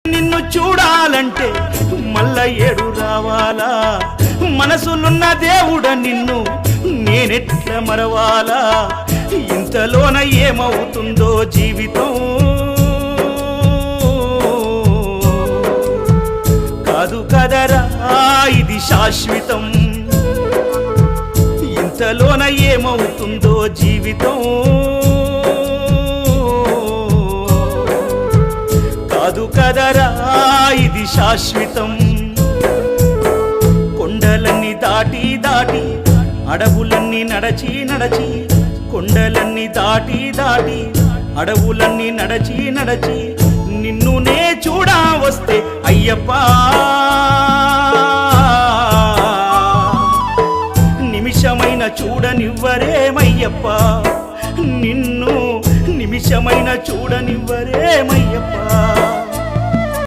నిన్ను చూడాలంటే మల్ల ఏడు రావాలా మనసులున్న దేవుడ నిన్ను నేనెట్ల మరవాలా ఇంతలోన ఏమవుతుందో జీవితం కాదు కదరా ఇది శాశ్వతం ఇంతలోన ఏమవుతుందో జీవితం కాదు కదరా ఇది శాశ్వతం కొండలన్నీ దాటి దాటి అడవులన్నీ నడచి నడచి కొండలన్నీ దాటి దాటి అడవులన్నీ నడచి నడచి నిన్ను నే చూడా